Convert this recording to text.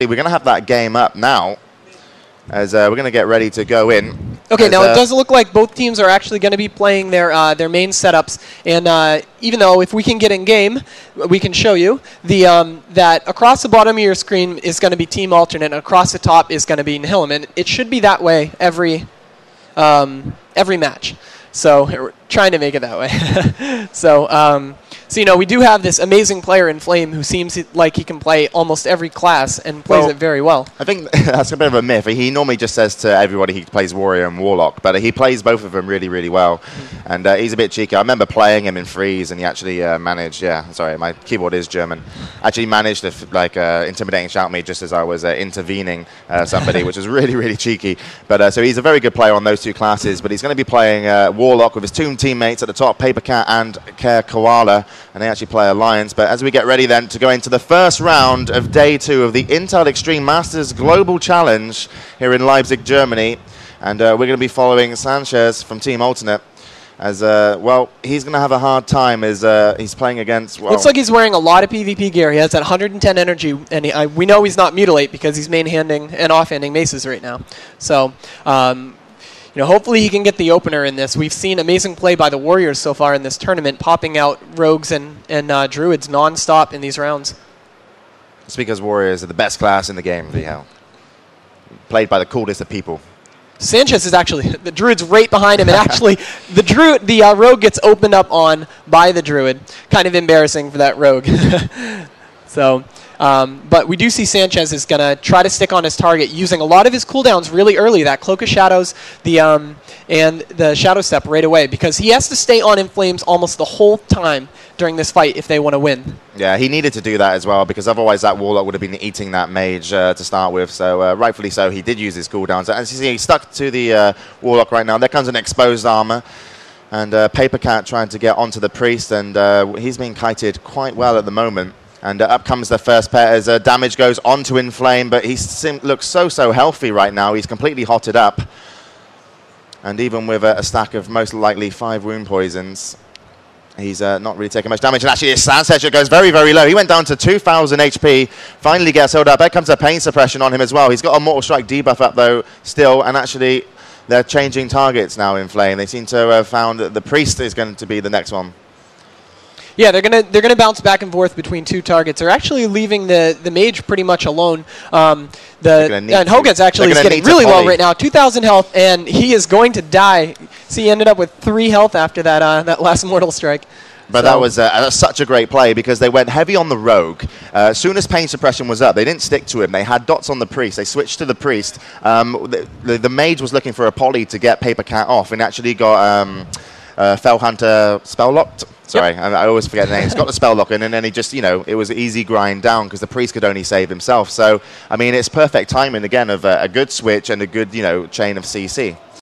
We're going to have that game up now, as we're going to get ready to go in. Okay, now it does look like both teams are actually going to be playing their main setups, and even though if we can get in game, we can show you that across the bottom of your screen is going to be team alternate, and across the top is going to be Nihilum, and it should be that way every match. So we're trying to make it that way. So you know, we do have this amazing player in Flame who seems like he can play almost every class and plays it very well. I think that's a bit of a myth. He normally just says to everybody he plays Warrior and Warlock, but he plays both of them really, really well. And he's a bit cheeky. I remember playing him in Freeze, and he actually managed, sorry, my keyboard is German, actually managed to intimidating shout me just as I was intervening somebody, which was really, really cheeky. But so he's a very good player on those two classes, but he's going to be playing Warlock with his two teammates at the top, Paper Cat and Care Koala, and they actually play Alliance. But as we get ready then to go into the first round of Day 2 of the Intel Extreme Masters Global Challenge here in Leipzig, Germany, and we're going to be following Sanchez from Team Alternate, as, well, he's going to have a hard time as he's playing against... Well, looks like he's wearing a lot of PvP gear. He has that 110 energy, and we know he's not Mutilate because he's main-handing and off-handing maces right now. So... you know, hopefully he can get the opener in this. We've seen amazing play by the Warriors so far in this tournament, popping out Rogues and Druids non-stop in these rounds. It's because Warriors are the best class in the game, played by the coolest of people. Sanchez is actually, the Druid's right behind him, and actually the Rogue gets opened up on by the Druid. Kind of embarrassing for that Rogue. So... but we do see Sanchez is going to try to stick on his target using a lot of his cooldowns really early, that Cloak of Shadows and the Shadow Step right away, because he has to stay on in flames almost the whole time during this fight if they want to win. Yeah, he needed to do that as well, because otherwise that Warlock would have been eating that Mage to start with, so rightfully so, he did use his cooldowns. As you see, he's stuck to the Warlock right now. There comes an exposed armor, and Paper Cat trying to get onto the Priest, and he's being kited quite well at the moment. And up comes the first pair as damage goes onto Inflame, but he looks so healthy right now. He's completely hotted up. And even with a stack of most likely 5 wound poisons, he's not really taking much damage. And actually his Sanchez goes very, very low. He went down to 2,000 HP, finally gets held up. There comes a pain suppression on him as well. He's got a Mortal Strike debuff up though still, and actually they're changing targets now in Flame. They seem to have found that the Priest is going to be the next one. Yeah, they're gonna bounce back and forth between two targets. They're actually leaving the Mage pretty much alone. And Hogan's actually is getting really low right now, 2,000 health, and he is going to die. See, he ended up with 3 health after that that last Mortal Strike. But that was such a great play, because they went heavy on the Rogue. As soon as Pain Suppression was up, they didn't stick to him. They had dots on the Priest. They switched to the Priest. The Mage was looking for a poly to get Paper Cat off, and actually got Fell Hunter spell locked. Sorry, yep. I always forget the name. He's got the spell lock in, and then he just, you know, it was an easy grind down because the Priest could only save himself. So, I mean, it's perfect timing, again, of a good switch and a good, you know, chain of CC.